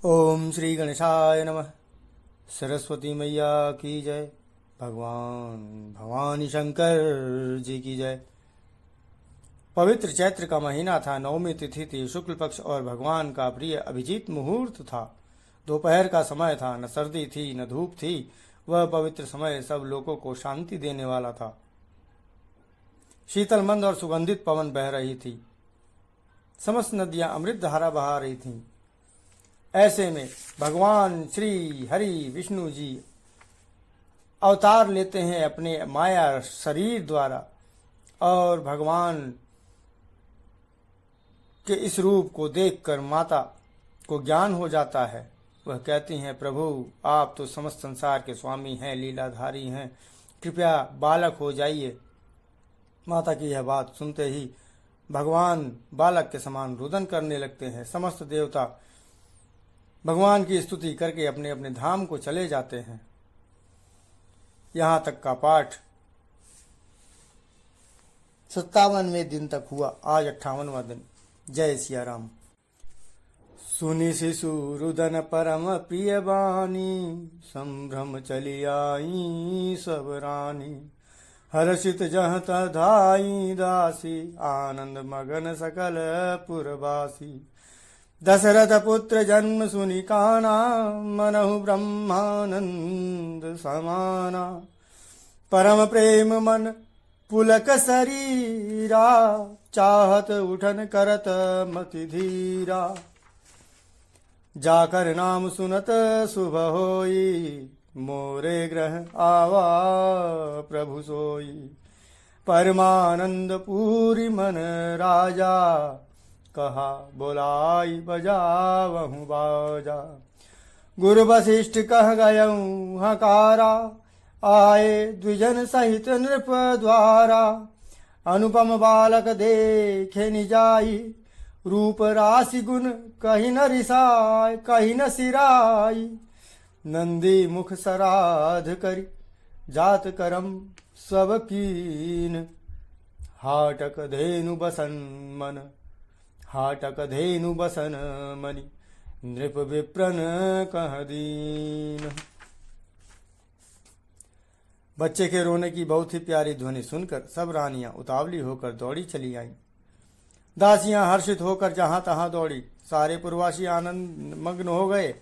ओम श्री गणेशाय नमः। सरस्वती मैया की जय। भगवान भवानी शंकर जी की जय। पवित्र चैत्र का महीना था। नवमी तिथि थी, शुक्ल पक्ष और भगवान का प्रिय अभिजीत मुहूर्त था। दोपहर का समय था। न सर्दी थी न धूप थी। वह पवित्र समय सब लोगों को शांति देने वाला था। शीतल मंद और सुगंधित पवन बह रही थी। समस्त नदियां अमृत धारा बहा रही थीं। ऐसे में भगवान श्री हरि विष्णु जी अवतार लेते हैं अपने माया शरीर द्वारा, और भगवान के इस रूप को देखकर माता को ज्ञान हो जाता है। वह कहती हैं, प्रभु आप तो समस्त संसार के स्वामी हैं, लीलाधारी हैं, कृपया बालक हो जाइए। माता की यह बात सुनते ही भगवान बालक के समान रुदन करने लगते हैं। समस्त देवता भगवान की स्तुति करके अपने अपने धाम को चले जाते हैं। यहाँ तक का पाठ 57वें दिन तक हुआ। आज 58वां दिन। जय सिया राम। सुनि शिशु रुदन परम प्रिय बानी, संभ्रम चली आई सब रानी। हर्षित जह तह धाई दासी, आनंद मगन सकल पुरवासी। दशरथ पुत्र जन्म सुनि काना, मनहु ब्रह्मानंद समाना। परम प्रेम मन पुलक शरीरा, चाहत उठन करत मति धीरा। जाकर नाम सुनत शुभ होई, मोरे ग्रह आवा प्रभु सोई। परमानंद पूरी मन राजा, कहा बोलाई बजावहु बाजा। गुरु वशिष्ठ कह गयऊँ हकारा, आए द्विजन सहित नृप द्वारा। अनुपम बालक देखे निजाई, रूप राशि गुण कही न रिसाय कही न सिराई। नंदी मुख सराध करी, जात करम सब कीन। हाटक धेनु बसन मन, हाटक धेनु बसन मणि। नृप विप्रन कह दीन। बच्चे के रोने की बहुत ही प्यारी ध्वनि सुनकर सब रानियां उतावली होकर दौड़ी चली आईं। दासियां हर्षित होकर जहां तहां दौड़ी। सारे पुरवासी आनंद मग्न हो गए।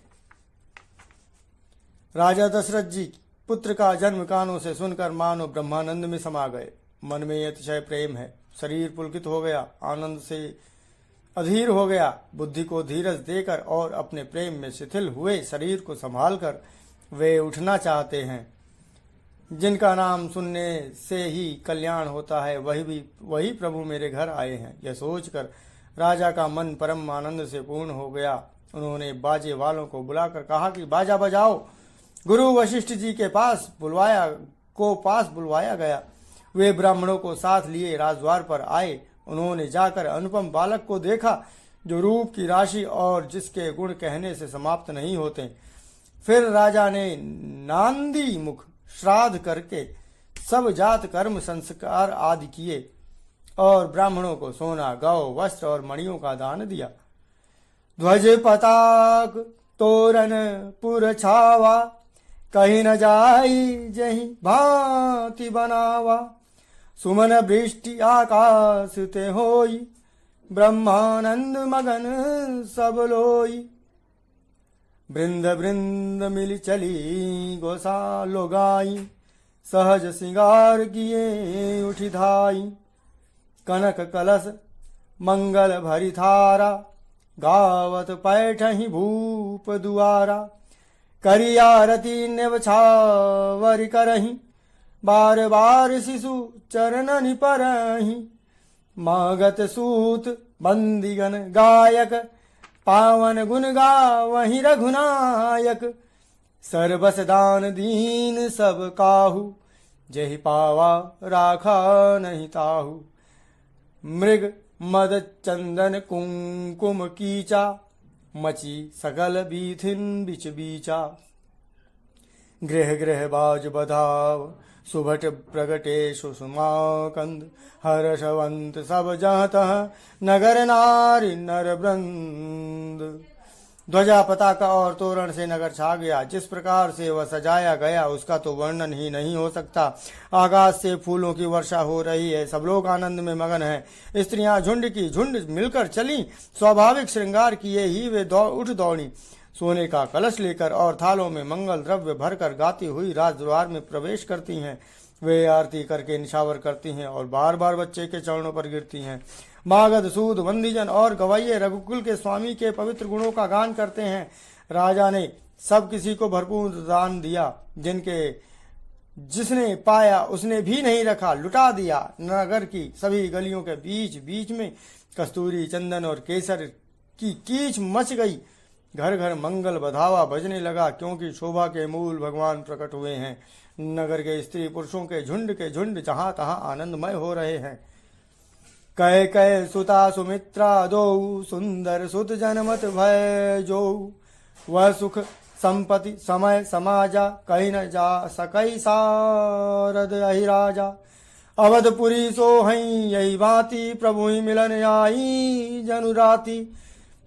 राजा दशरथ जी पुत्र का जन्म कानों से सुनकर मानो ब्रह्मानंद में समा गए। मन में अतिशय प्रेम है। शरीर पुलकित हो गया, आनंद से अधीर हो गया। बुद्धि को धीरज देकर और अपने प्रेम में शिथिल हुए शरीर को संभालकर वे उठना चाहते हैं। जिनका नाम सुनने से ही कल्याण होता है, वही प्रभु मेरे घर आए हैं। यह सोचकर राजा का मन परम आनंद से पूर्ण हो गया। उन्होंने बाजे वालों को बुलाकर कहा कि बाजा बजाओ। गुरु वशिष्ठ जी के पास बुलवाया गया। वे ब्राह्मणों को साथ लिए राजद्वार पर आए। उन्होंने जाकर अनुपम बालक को देखा, जो रूप की राशि और जिसके गुण कहने से समाप्त नहीं होते। फिर राजा ने नांदी मुख श्राद्ध करके सब जात कर्म संस्कार आदि किए और ब्राह्मणों को सोना, गौ, वस्त्र और मणियों का दान दिया। ध्वज पताक तोरण पुर छावा, कहीं न जाई जहीं भांति बनावा। सुमन वृष्टि आकाश ते होई, ब्रह्मानंद मगन सब लोई। वृंद वृंद मिल चली गोसालो गाई, सहज सिंगार किए उठी धाई। कनक कलश मंगल भरी थारा, गावत पैठही भूप दुआरा। करी आरती नेवछावर करही, बार बार शिशु चरणनि परहि। मागत सूत बंदीगण गायक, पावन गुण गावहि रघुनायक। सर्वस दान दीन सब काहू, जहि पावा राखा नहीं ताहू। मृग मद चंदन कुंकुम कीचा, मची सकल बीथिन बिच बीचा। गृह गृह बाज बधाव, सुभट प्रगटे सुषमाकंद। हर्षवंत सब जहाँ तहाँ, नगर नारी नर वृंद। ध्वजा पताका और तोरण से नगर छा गया। जिस प्रकार से वह सजाया गया उसका तो वर्णन ही नहीं हो सकता। आकाश से फूलों की वर्षा हो रही है, सब लोग आनंद में मगन हैं। स्त्रियां झुंड की झुंड मिलकर चली, स्वाभाविक श्रृंगार किए ही वे उठ दौड़ी। सोने का कलश लेकर और थालों में मंगल द्रव्य भरकर गाती हुई राजद्वार में प्रवेश करती हैं। वे आरती करके निशावर करती हैं और बार बार बच्चे के चरणों पर गिरती हैं। मागध, सूद, बंदीजन और गवैये रघुकुल के स्वामी के पवित्र गुणों का गान करते हैं। राजा ने सब किसी को भरपूर दान दिया, जिसने पाया उसने भी नहीं रखा, लुटा दिया। नगर की सभी गलियों के बीच बीच में कस्तूरी, चंदन और केसर की कीच मच गई। घर घर मंगल बधावा बजने लगा, क्योंकि शोभा के मूल भगवान प्रकट हुए हैं। नगर के स्त्री पुरुषों के झुंड जहां तहां आनंदमय हो रहे हैं। कह कह सुता सुमित्रा दो, सुंदर सुत जनमत भय जो। वह सुख संपत्ति समय समाजा, कहीं न जा सकई सारद अहि राजा। अवधपुरी सोहई यही भांति, प्रभु ही मिलन आई जनु राति।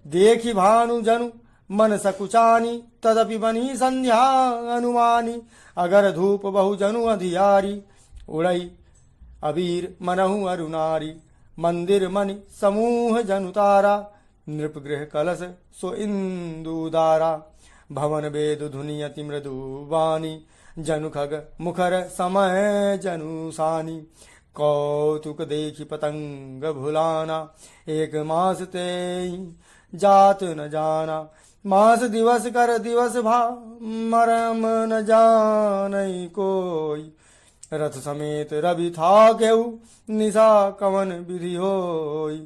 देखी भानु जनु मन सकुचानी, तदपि बनी संध्या अनुमानी। अगर धूप बहु जनु अधियारी, उड़ई अबीर मनहु अरुनारी। मंदिर मणि समूह जनु तारा, नृप गृह कलश सो इंदुदारा। भवन वेद धुनि अति मृदु वाणी, जनु खग मुखर समय जनु सानी। कौतुक देखी पतंग भुलाना, एक मास ते जात न जाना। मास दिवस कर दिवस भा, मरम न जानई कोई। रथ समेत रवि था केहू, निशा कवन विधि होई।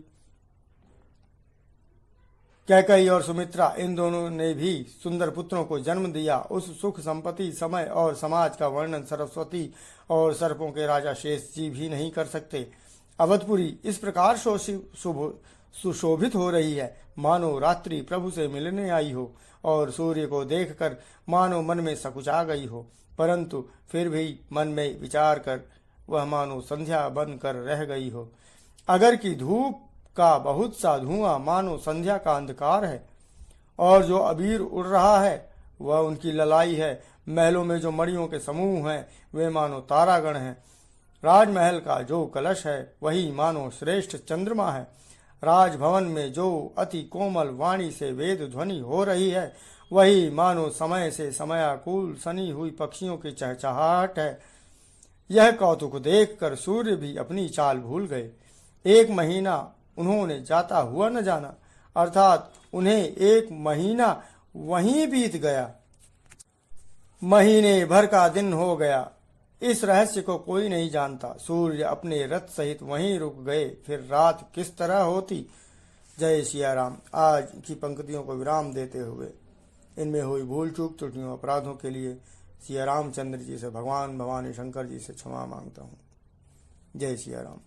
कैकेयी और सुमित्रा इन दोनों ने भी सुंदर पुत्रों को जन्म दिया। उस सुख संपत्ति, समय और समाज का वर्णन सरस्वती और सर्पों के राजा शेष जी भी नहीं कर सकते। अवधपुरी इस प्रकार सुशोभित हो रही है, मानो रात्रि प्रभु से मिलने आई हो और सूर्य को देखकर मानो मन में सकुचा गई हो। परंतु फिर भी मन में विचार कर वह मानो संध्या बनकर रह गई हो। अगर की धूप का बहुत सा धुआं मानो संध्या का अंधकार है, और जो अबीर उड़ रहा है वह उनकी ललाई है। महलों में जो मणियों के समूह हैं वे मानो तारागण हैं। राजमहल का जो कलश है वही मानो श्रेष्ठ चंद्रमा है। राजभवन में जो अति कोमल वाणी से वेद ध्वनि हो रही है वही मानो समय से समयाकुल सनी हुई पक्षियों की चहचहाहट है। यह कौतुक देखकर सूर्य भी अपनी चाल भूल गए। 1 महीना उन्होंने जाता हुआ न जाना, अर्थात उन्हें 1 महीना वहीं बीत गया। महीने भर का दिन हो गया। इस रहस्य को कोई नहीं जानता। सूर्य अपने रथ सहित वहीं रुक गए, फिर रात किस तरह होती। जय सिया राम। आज की पंक्तियों को विराम देते हुए इनमें हुई भूल चूक त्रुटियों अपराधों के लिए सिया रामचंद्र जी से, भगवान भवानी शंकर जी से क्षमा मांगता हूँ। जय सिया राम।